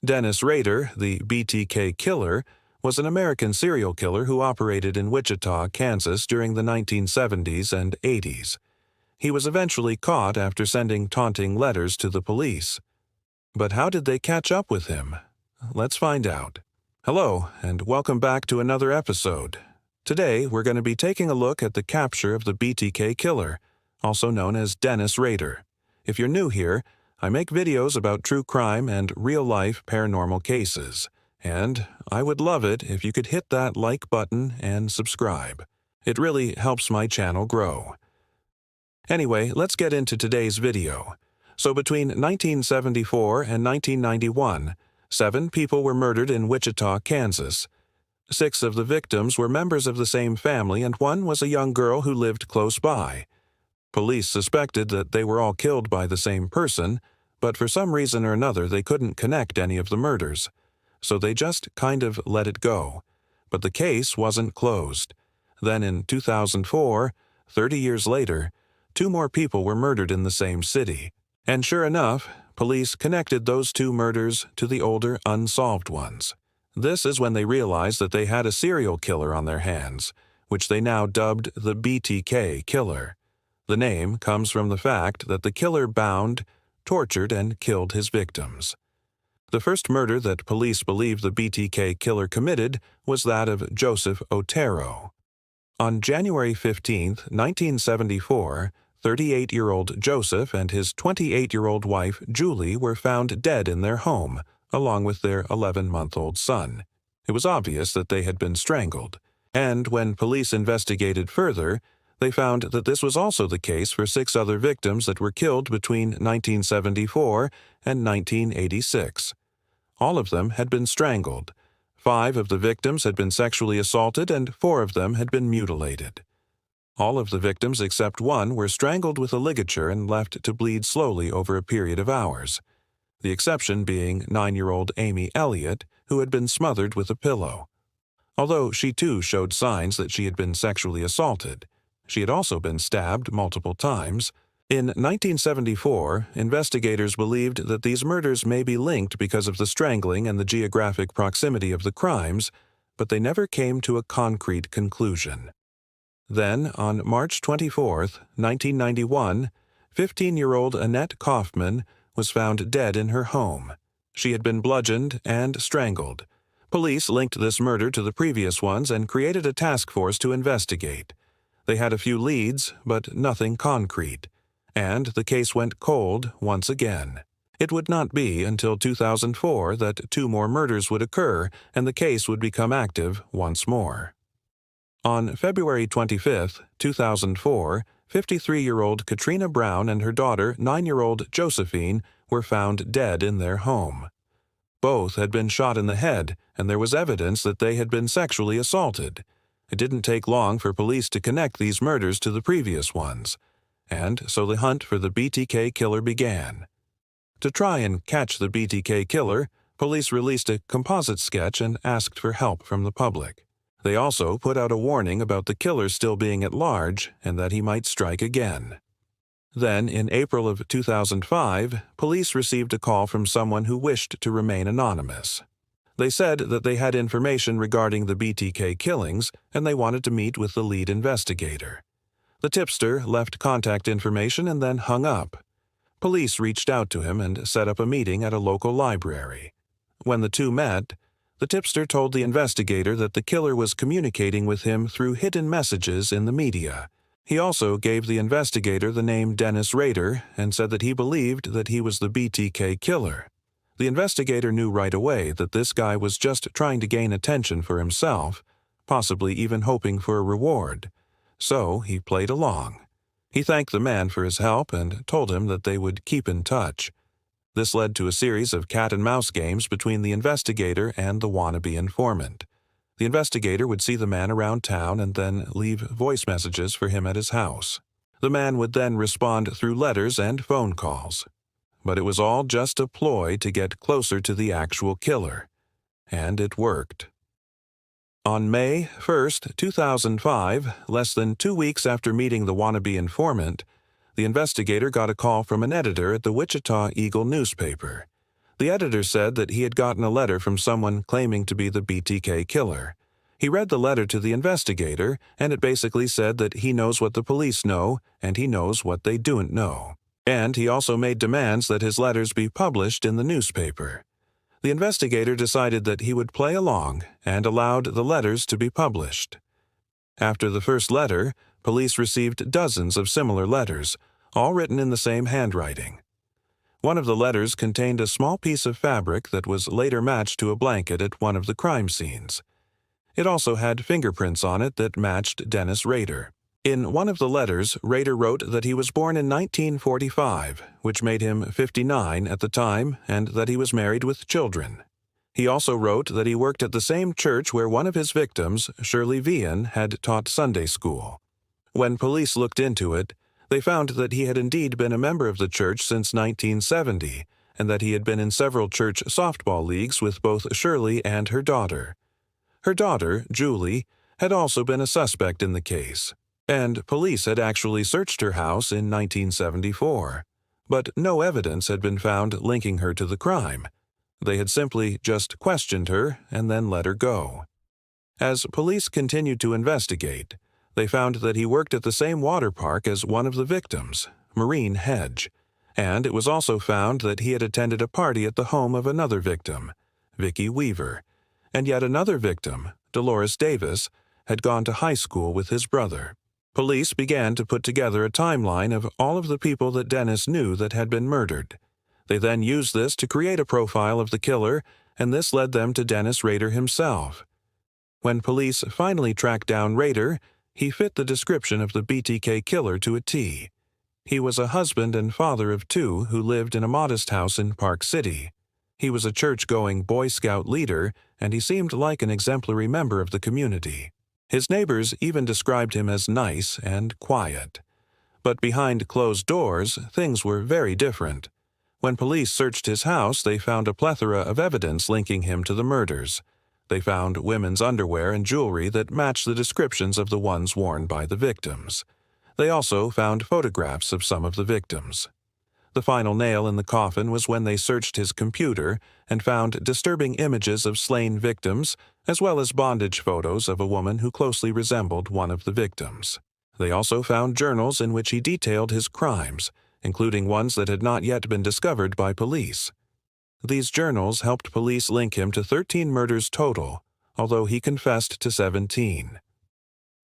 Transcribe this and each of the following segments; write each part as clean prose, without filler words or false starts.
Dennis Rader, the BTK Killer, was an American serial killer who operated in Wichita, Kansas during the 1970s and 80s. He was eventually caught after sending taunting letters to the police. But how did they catch up with him? Let's find out. Hello, and welcome back to another episode. Today, we're going to be taking a look at the capture of the BTK Killer, also known as Dennis Rader. If you're new here, I make videos about true crime and real-life paranormal cases, and I would love it if you could hit that like button and subscribe. It really helps my channel grow. Anyway, let's get into today's video. So between 1974 and 1991, 7 people were murdered in Wichita, Kansas. 6 of the victims were members of the same family, and 1 was a young girl who lived close by. Police suspected that they were all killed by the same person, but for some reason or another they couldn't connect any of the murders. So they just kind of let it go. But the case wasn't closed. Then in 2004, 30 years later, 2 more people were murdered in the same city. And sure enough, police connected those 2 murders to the older unsolved ones. This is when they realized that they had a serial killer on their hands, which they now dubbed the BTK Killer. The name comes from the fact that the killer bound, tortured, and killed his victims. The first murder that police believe the BTK Killer committed was that of Joseph Otero. On January 15, 1974, 38-year-old Joseph and his 28-year-old wife Julie were found dead in their home, along with their 11-month-old son. It was obvious that they had been strangled, and when police investigated further, they found that this was also the case for 6 other victims that were killed between 1974 and 1986. All of them had been strangled. 5 of the victims had been sexually assaulted, and 4 of them had been mutilated. All of the victims except 1 were strangled with a ligature and left to bleed slowly over a period of hours, the exception being 9-year-old Amy Elliott, who had been smothered with a pillow. Although she too showed signs that she had been sexually assaulted, she had also been stabbed multiple times. In 1974, investigators believed that these murders may be linked because of the strangling and the geographic proximity of the crimes, but they never came to a concrete conclusion. Then, on March 24, 1991, 15-year-old Annette Kaufman was found dead in her home. She had been bludgeoned and strangled. Police linked this murder to the previous ones and created a task force to investigate. They had a few leads, but nothing concrete, and the case went cold once again. It would not be until 2004 that 2 more murders would occur and the case would become active once more. On February 25, 2004, 53-year-old Katrina Brown and her daughter, 9-year-old Josephine, were found dead in their home. Both had been shot in the head, and there was evidence that they had been sexually assaulted. It didn't take long for police to connect these murders to the previous ones, and so the hunt for the BTK Killer began. To try and catch the BTK Killer, police released a composite sketch and asked for help from the public. They also put out a warning about the killer still being at large and that he might strike again. Then, in April of 2005, police received a call from someone who wished to remain anonymous. They said that they had information regarding the BTK killings and they wanted to meet with the lead investigator. The tipster left contact information and then hung up. Police reached out to him and set up a meeting at a local library. When the two met, the tipster told the investigator that the killer was communicating with him through hidden messages in the media. He also gave the investigator the name Dennis Rader and said that he believed that he was the BTK Killer. The investigator knew right away that this guy was just trying to gain attention for himself, possibly even hoping for a reward. So he played along. He thanked the man for his help and told him that they would keep in touch. This led to a series of cat-and-mouse games between the investigator and the wannabe informant. The investigator would see the man around town and then leave voice messages for him at his house. The man would then respond through letters and phone calls. But it was all just a ploy to get closer to the actual killer. And it worked. On May 1, 2005, less than 2 weeks after meeting the wannabe informant, the investigator got a call from an editor at the Wichita Eagle newspaper. The The editor said that he had gotten a letter from someone claiming to be the BTK Killer. He read the letter to the investigator, and it basically said that he knows what the police know, and he knows what they don't know. And he also made demands that his letters be published in the newspaper. The investigator decided that he would play along and allowed the letters to be published. After the first letter, police received dozens of similar letters, all written in the same handwriting. One of the letters contained a small piece of fabric that was later matched to a blanket at one of the crime scenes. It also had fingerprints on it that matched Dennis Rader. In one of the letters, Rader wrote that he was born in 1945, which made him 59 at the time, and that he was married with children. He also wrote that he worked at the same church where one of his victims, Shirley Vian, had taught Sunday school. When police looked into it, they found that he had indeed been a member of the church since 1970, and that he had been in several church softball leagues with both Shirley and her daughter. Her daughter, Julie, had also been a suspect in the case, and police had actually searched her house in 1974. But no evidence had been found linking her to the crime. They had simply just questioned her and then let her go. As police continued to investigate, they found that he worked at the same water park as one of the victims, Marine Hedge, and it was also found that he had attended a party at the home of another victim, Vicki Weaver, and yet another victim, Dolores Davis, had gone to high school with his brother. Police began to put together a timeline of all of the people that Dennis knew that had been murdered. They then used this to create a profile of the killer, and this led them to Dennis Rader himself. When police finally tracked down Rader, he fit the description of the BTK Killer to a T. He was a husband and father of two who lived in a modest house in Park City. He was a church-going Boy Scout leader, and he seemed like an exemplary member of the community. His neighbors even described him as nice and quiet. But behind closed doors, things were very different. When police searched his house, they found a plethora of evidence linking him to the murders. They found women's underwear and jewelry that matched the descriptions of the ones worn by the victims. They also found photographs of some of the victims. The final nail in the coffin was when they searched his computer and found disturbing images of slain victims, as well as bondage photos of a woman who closely resembled one of the victims. They also found journals in which he detailed his crimes, including ones that had not yet been discovered by police. These journals helped police link him to 13 murders total, although he confessed to 17.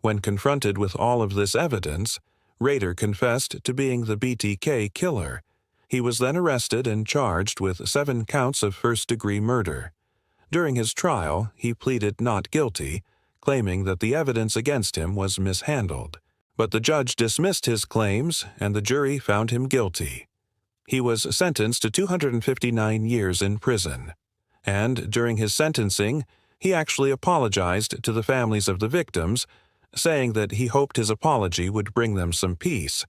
When confronted with all of this evidence, Rader confessed to being the BTK Killer. He was then arrested and charged with 7 counts of first-degree murder. During his trial, he pleaded not guilty, claiming that the evidence against him was mishandled. But the judge dismissed his claims, and the jury found him guilty. He was sentenced to 259 years in prison. And during his sentencing, he actually apologized to the families of the victims, saying that he hoped his apology would bring them some peace.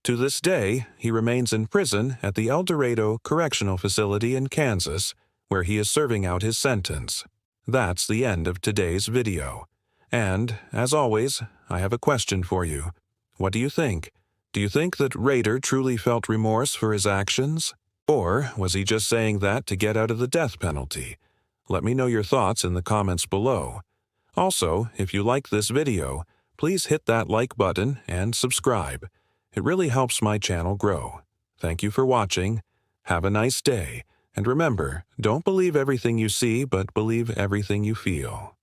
To this day, he remains in prison at the El Dorado Correctional Facility in Kansas, where he is serving out his sentence. That's the end of today's video. And, as always, I have a question for you. What do you think? Do you think that Rader truly felt remorse for his actions? Or was he just saying that to get out of the death penalty? Let me know your thoughts in the comments below. Also, if you like this video, please hit that like button and subscribe. It really helps my channel grow. Thank you for watching. Have a nice day. And remember, don't believe everything you see, but believe everything you feel.